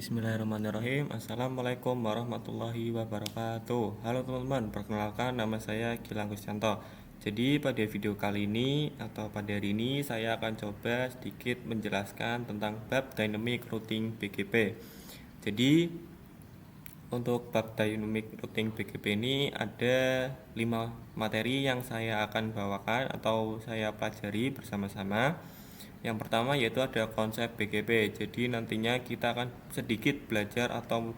Bismillahirrahmanirrahim. Assalamualaikum warahmatullahi wabarakatuh. Halo teman-teman, perkenalkan nama saya Gilang Gusyanto. Jadi pada video kali ini atau pada hari ini saya akan coba sedikit menjelaskan tentang bab dynamic routing BGP. Jadi untuk bab dynamic routing BGP ini ada 5 materi yang saya akan bawakan atau saya pelajari bersama-sama. Yang pertama yaitu ada konsep BGP. Jadi nantinya kita akan sedikit belajar atau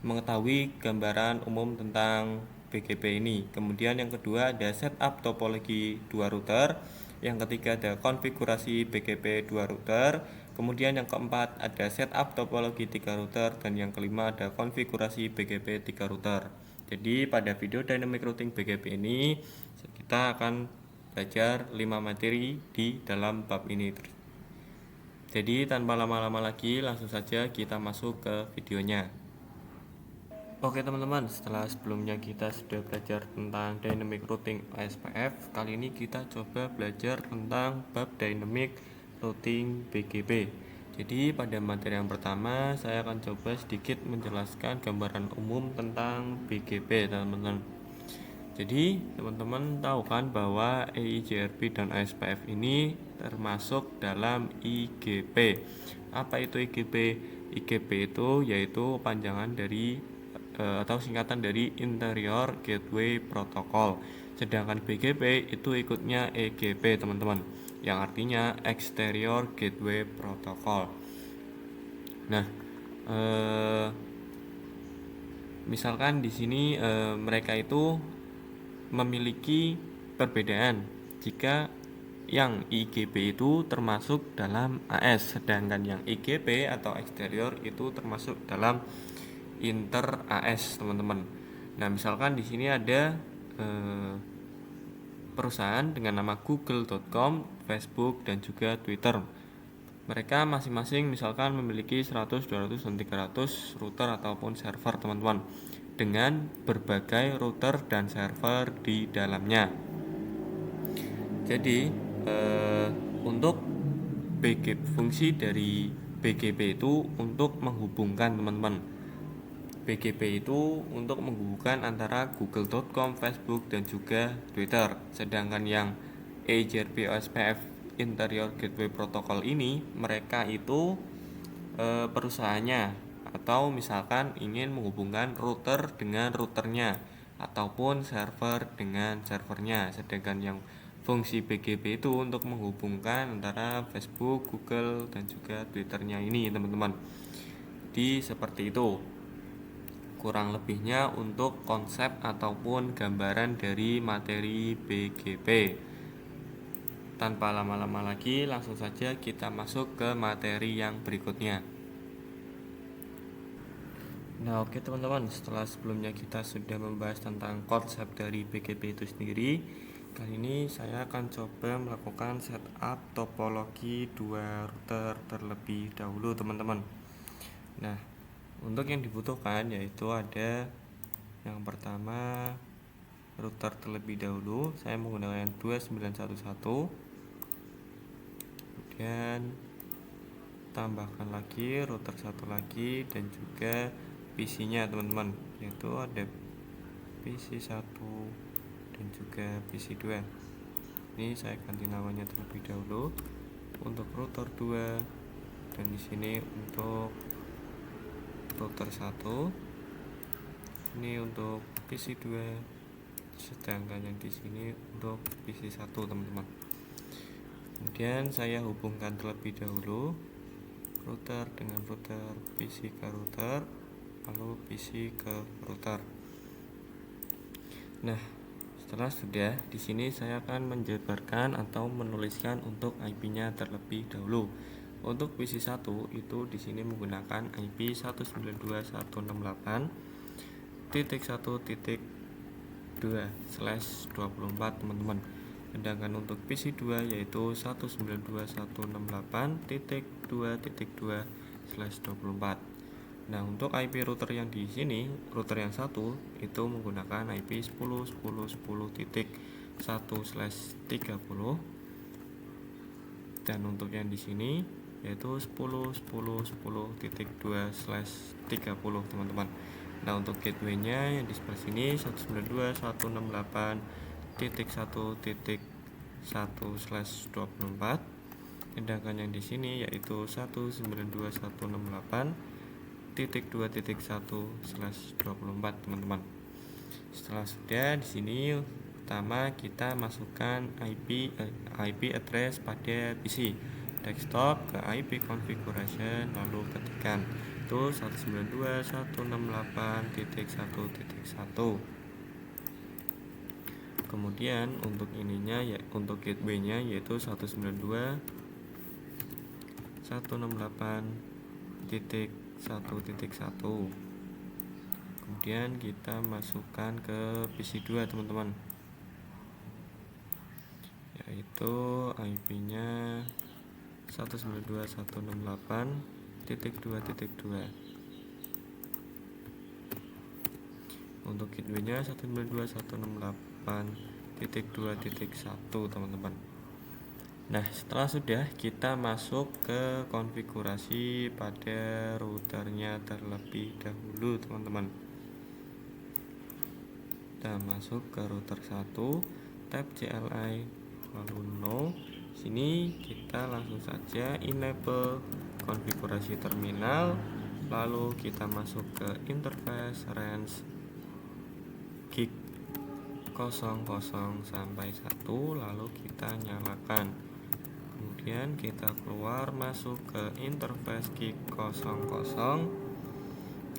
mengetahui gambaran umum tentang BGP ini. Kemudian yang kedua ada setup topologi dua router. Yang ketiga ada konfigurasi BGP dua router. Kemudian yang keempat ada setup topologi 3 router. Dan yang kelima ada konfigurasi BGP 3 router. Jadi pada video dynamic routing BGP ini kita akan belajar 5 materi di dalam bab ini. Jadi tanpa lama-lama lagi langsung saja kita masuk ke videonya. Oke teman-teman, setelah sebelumnya kita sudah belajar tentang dynamic routing OSPF, kali ini kita coba belajar tentang bab dynamic routing BGP. Jadi pada materi yang pertama saya akan coba sedikit menjelaskan gambaran umum tentang BGP teman-teman. Jadi teman-teman tahu kan bahwa EIGRP dan OSPF ini termasuk dalam IGP. Apa itu IGP? IGP itu yaitu panjangan dari atau singkatan dari Interior Gateway Protocol. Sedangkan BGP itu ikutnya EGP teman-teman, yang artinya Exterior Gateway Protocol. Nah, misalkan di sini mereka itu memiliki perbedaan jika yang IGP itu termasuk dalam AS, sedangkan yang IGP atau exterior itu termasuk dalam inter AS teman-teman. Nah misalkan di sini ada perusahaan dengan nama google.com, Facebook dan juga Twitter. Mereka masing-masing misalkan memiliki 100, 200 dan 300 router ataupun server teman-teman, dengan berbagai router dan server di dalamnya. Jadi untuk BGP, fungsi dari BGP itu untuk menghubungkan teman-teman. BGP itu untuk menghubungkan antara google.com, Facebook dan juga Twitter. Sedangkan yang EIGRP OSPF Interior Gateway Protocol ini mereka itu perusahaannya, atau misalkan ingin menghubungkan router dengan routernya ataupun server dengan servernya. Sedangkan yang fungsi BGP itu untuk menghubungkan antara Facebook, Google dan juga Twitternya ini teman-teman. Jadi seperti itu kurang lebihnya untuk konsep ataupun gambaran dari materi BGP. Tanpa lama-lama lagi langsung saja kita masuk ke materi yang berikutnya. Nah oke teman-teman, setelah sebelumnya kita sudah membahas tentang konsep dari BGP itu sendiri, kali ini saya akan coba melakukan setup topologi dua router terlebih dahulu teman-teman. Nah untuk yang dibutuhkan yaitu ada yang pertama router terlebih dahulu. Saya menggunakan 2911, kemudian tambahkan lagi router satu lagi dan juga PC-nya teman-teman, yaitu ada PC 1 dan juga PC 2. Ini saya ganti namanya terlebih dahulu untuk router 2, dan di sini untuk router 1, ini untuk PC 2, sedangkan yang di sini untuk PC 1 teman-teman. Kemudian saya hubungkan terlebih dahulu router dengan router, PC ke router, lalu PC ke router. Nah, setelah sudah, di sini saya akan menjabarkan atau menuliskan untuk IP-nya terlebih dahulu. Untuk PC 1 itu di sini menggunakan IP 192.168.2/24 teman-teman. Sedangkan untuk PC 2 yaitu 192.168.2.2/24. Nah, untuk IP router yang di sini, router yang satu itu menggunakan IP 10.10.10.1/30. Dan untuk yang di sini yaitu 10.10.10.2/30 teman-teman. Nah, untuk gateway-nya yang di sebelah sini 192.168.1.1/24, sedangkan yang di sini yaitu 192.168.2.1/24 teman-teman. Setelah sudah, di sini pertama kita masukkan IP address pada PC desktop ke IP configuration, lalu ketikkan itu 192.168.1.1. Kemudian untuk ininya ya, untuk gateway-nya yaitu 192.168.1.1. Kemudian kita masukkan ke PC2 teman-teman, yaitu IP-nya 192.168.2.2. Untuk gateway-nya 192.168.2.1 teman-teman. Nah, setelah sudah, kita masuk ke konfigurasi pada routernya terlebih dahulu teman-teman. Kita masuk ke router 1, tab CLI, lalu no. Sini kita langsung saja enable konfigurasi terminal, lalu kita masuk ke interface range gig 00 sampai 1, lalu kita nyalakan. Kemudian kita keluar, masuk ke interface gig 00,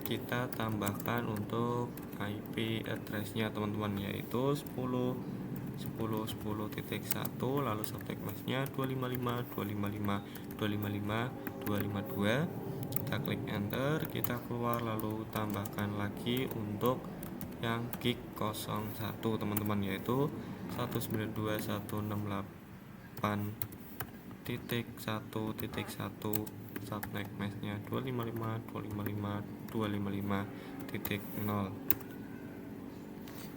kita tambahkan untuk IP address-nya teman-teman, yaitu 10.10.10.1, lalu subnet mask-nya 255.255.255.252. Kita klik enter, kita keluar, lalu tambahkan lagi untuk yang gig 01 teman-teman, yaitu 192.168.1.1, subnet mask-nya 255.255.255.0.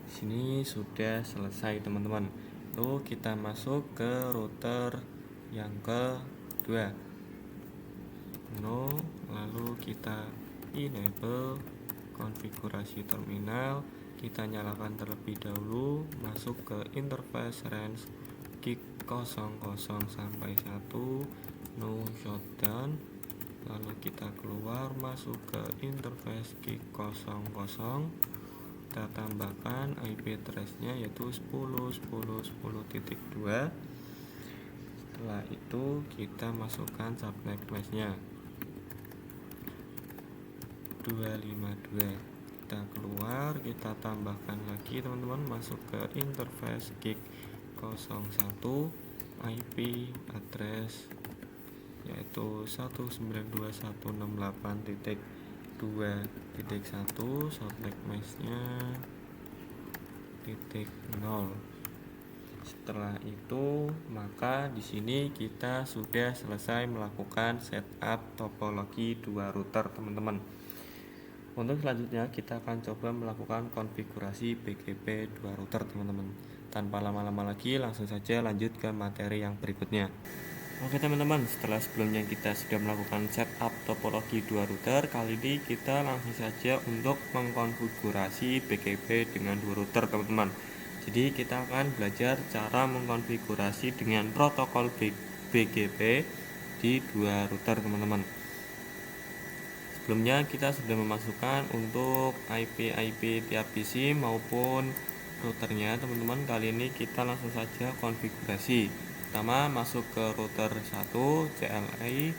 Sini sudah selesai teman-teman. Lalu kita masuk ke router yang kedua, no, lalu kita enable konfigurasi terminal, kita nyalakan terlebih dahulu, masuk ke interface range gig 00 sampai 1, no shutdown, lalu kita keluar, masuk ke interface gig 00, kita tambahkan IP address-nya yaitu 10.10.10.2. Setelah itu kita masukkan subnet mask-nya 252. Kita keluar, kita tambahkan lagi teman-teman, masuk ke interface gig 01, IP address yaitu 192.168.2.1, subnet mask-nya .0. Setelah itu, maka di sini kita sudah selesai melakukan setup topologi dua router teman-teman. Untuk selanjutnya kita akan coba melakukan konfigurasi BGP dua router teman-teman. Tanpa lama-lama lagi, langsung saja lanjut ke materi yang berikutnya. Oke teman-teman, setelah sebelumnya kita sudah melakukan setup topologi dua router, kali ini kita langsung saja untuk mengkonfigurasi BGP dengan dua router teman-teman. Jadi kita akan belajar cara mengkonfigurasi dengan protokol BGP di dua router teman-teman. Sebelumnya kita sudah memasukkan untuk IP tiap PC maupun routernya teman-teman. Kali ini kita langsung saja konfigurasi. Pertama masuk ke router 1 CLI,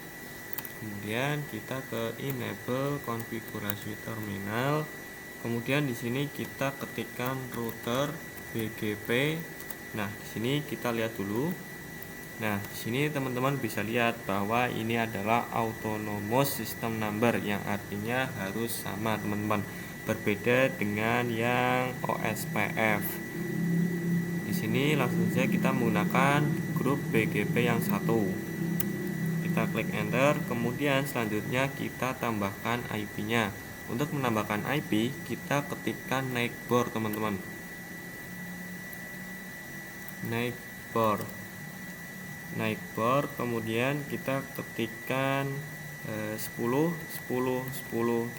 kemudian kita ke enable konfigurasi terminal. Kemudian di sini kita ketikkan router BGP. Nah, di sini kita lihat dulu. Nah, di sini teman-teman bisa lihat bahwa ini adalah autonomous system number, yang artinya harus sama teman-teman, berbeda dengan yang OSPF. Di sini langsung saja kita menggunakan grup BGP yang satu. Kita klik enter, kemudian selanjutnya kita tambahkan IP-nya. Untuk menambahkan IP, kita ketikkan neighbor teman-teman. Neighbor. naik board, kemudian kita ketikkan 10 10 10.2,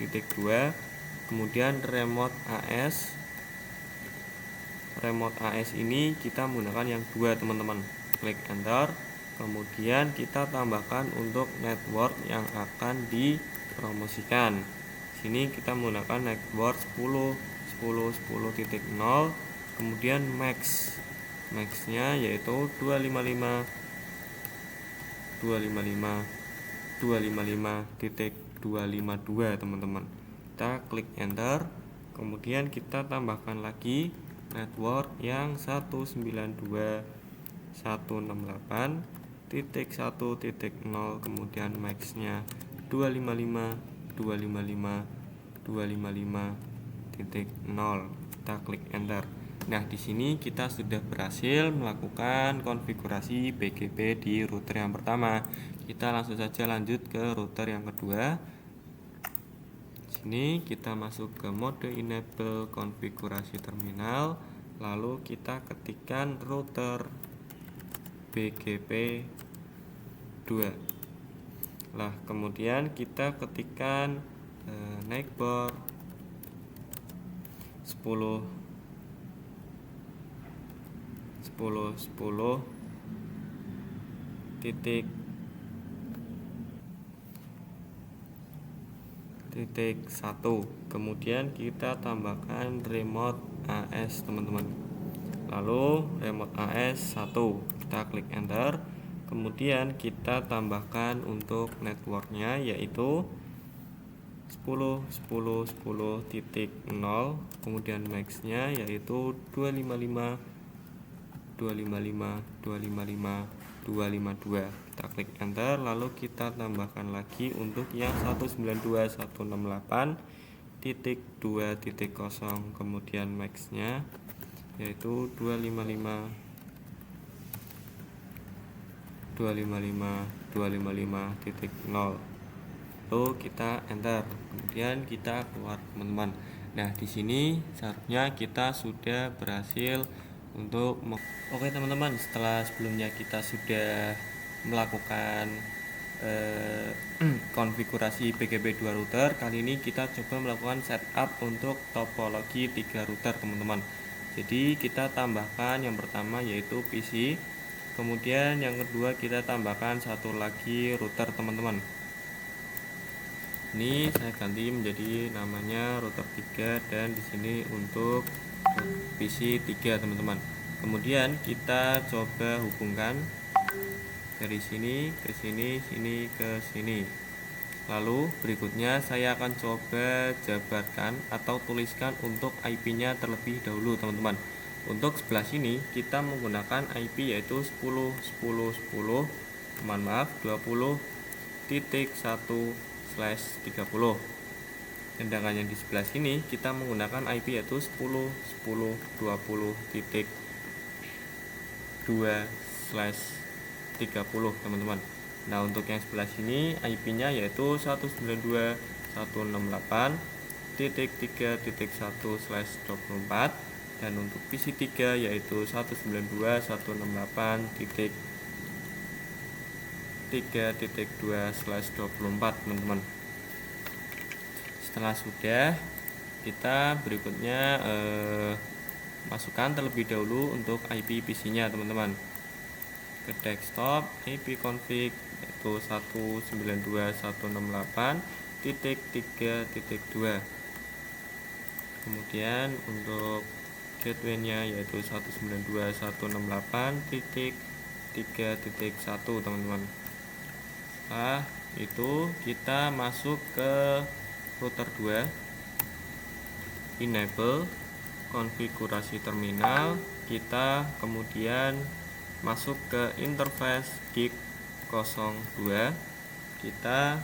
kemudian remote AS ini kita menggunakan yang 2 teman-teman. Klik enter, kemudian kita tambahkan untuk network yang akan dipromosikan. Sini kita menggunakan network 10 10 10.0, kemudian maxnya yaitu 255 255.252 teman-teman. Kita klik enter, kemudian kita tambahkan lagi network yang 192.168.1.0, kemudian maxnya 255.255.255.0. Kita klik enter. Nah, di sini kita sudah berhasil melakukan konfigurasi BGP di router yang pertama. Kita langsung saja lanjut ke router yang kedua. Sini kita masuk ke mode enable konfigurasi terminal, lalu kita ketikkan router BGP 2. Lah, kemudian kita ketikkan neighbor 10 titik 1, kemudian kita tambahkan remote AS teman-teman, lalu remote AS 1, kita klik enter, kemudian kita tambahkan untuk networknya yaitu 10 10 10.0, kemudian maxnya yaitu 255.255.252. Kita klik enter, lalu kita tambahkan lagi untuk yang 192.168.2.0, kemudian maxnya yaitu 255.255.0. Lalu kita enter, kemudian kita keluar teman-teman. Nah, di sini seharusnya kita sudah berhasil untuk Oke teman-teman, setelah sebelumnya kita sudah melakukan konfigurasi BGP 2 router, kali ini kita coba melakukan setup untuk topologi 3 router teman-teman. Jadi kita tambahkan yang pertama yaitu PC, kemudian yang kedua kita tambahkan satu lagi router teman-teman. Ini saya ganti menjadi namanya router 3 dan di sini untuk PC 3 teman-teman. Kemudian kita coba hubungkan dari sini ke sini, sini ke sini. Lalu berikutnya saya akan coba jabarkan atau tuliskan untuk IP-nya terlebih dahulu teman-teman. Untuk sebelah sini kita menggunakan IP yaitu 10 10 10 20.1/30. Sedangkan yang di sebelah sini kita menggunakan IP yaitu 10 10 20.2/30 teman-teman. Nah, untuk yang sebelah sini IP-nya yaitu 192.168.3.1/24 dan untuk PC3 yaitu 192.168.3.2/24 teman-teman. Setelah sudah, kita berikutnya masukkan terlebih dahulu untuk IP PC-nya teman-teman. Ke desktop IP config yaitu 192.168.3.2. Kemudian untuk gateway-nya yaitu 192.168.3.1 teman-teman. Setelah itu kita masuk ke router 2, enable konfigurasi terminal, kita kemudian masuk ke interface gig 02, kita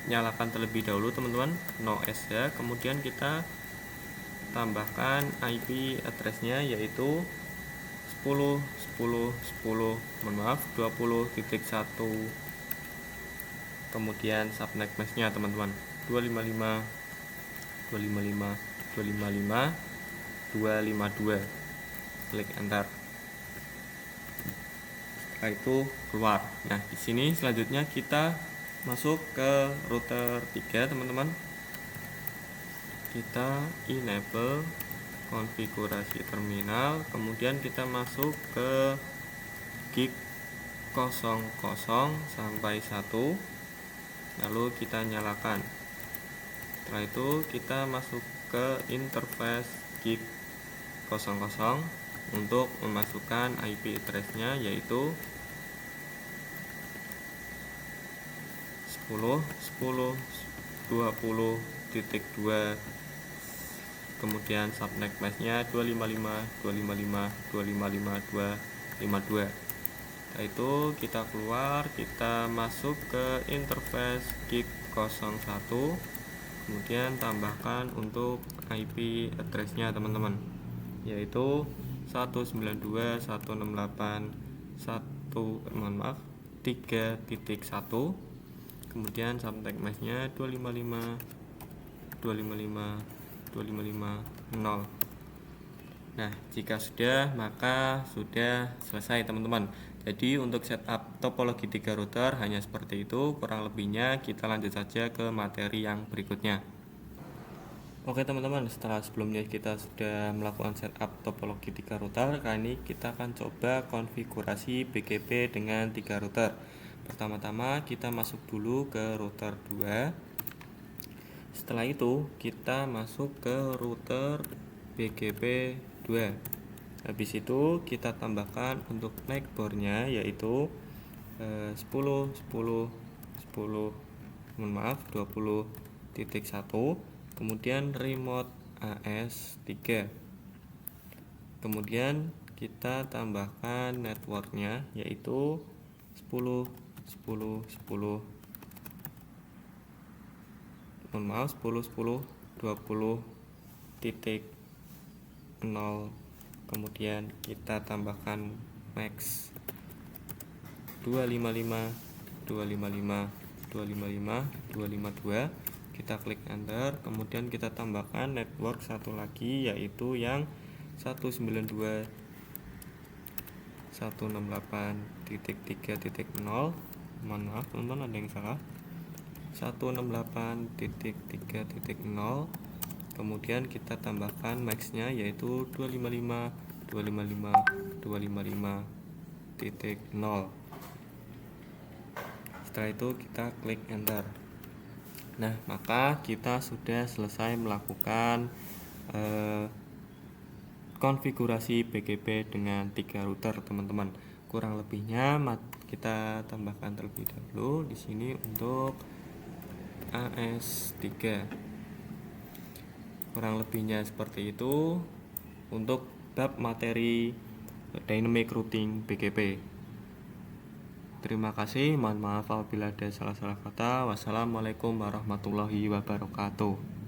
nyalakan terlebih dahulu teman-teman, no SH, kemudian kita tambahkan IP address-nya yaitu 10 10 10 20.1, kemudian subnet mask-nya teman-teman 255.255.255.252. Klik enter. Setelah itu keluar. Nah, di sini selanjutnya kita masuk ke router 3, teman-teman. Kita enable konfigurasi terminal, kemudian kita masuk ke gig 00 sampai 1, lalu kita nyalakan. Setelah itu kita masuk ke interface gig 00 untuk memasukkan IP address-nya, yaitu 10.10.20.2, kemudian subnet mask-nya 255.255.255.252. Setelah itu kita keluar, kita masuk ke interface gig 01, kemudian tambahkan untuk IP address-nya, teman-teman, yaitu 3.1, kemudian subnet mask-nya 255.255.255.0. Nah, jika sudah, maka sudah selesai, teman-teman. Jadi untuk setup topologi 3 router hanya seperti itu. Kurang lebihnya kita lanjut saja ke materi yang berikutnya. Oke, teman-teman, setelah sebelumnya kita sudah melakukan setup topologi 3 router, kali ini kita akan coba konfigurasi BGP dengan 3 router. Pertama-tama kita masuk dulu ke router 2. Setelah itu kita masuk ke router BGP 2. Habis itu kita tambahkan untuk MAC board-nya, yaitu 20.1, kemudian remote AS3. Kemudian kita tambahkan networknya, yaitu 10.10.20.0, kemudian kita tambahkan max 255.255.255.252. Kita klik enter, kemudian kita tambahkan network satu lagi, yaitu yang 168.3.0. Mohon maaf, teman-teman, ada yang salah. 168.3.0. Kemudian kita tambahkan max-nya, yaitu 255.255.255.0. Setelah itu kita klik enter. Nah, maka kita sudah selesai melakukan konfigurasi BGP dengan 3 router, teman-teman. Kurang lebihnya kita tambahkan terlebih dahulu di sini untuk AS3. Kurang lebihnya seperti itu untuk bab materi dynamic routing BGP. Terima kasih, mohon maaf apabila ada salah-salah kata. Wassalamualaikum warahmatullahi wabarakatuh.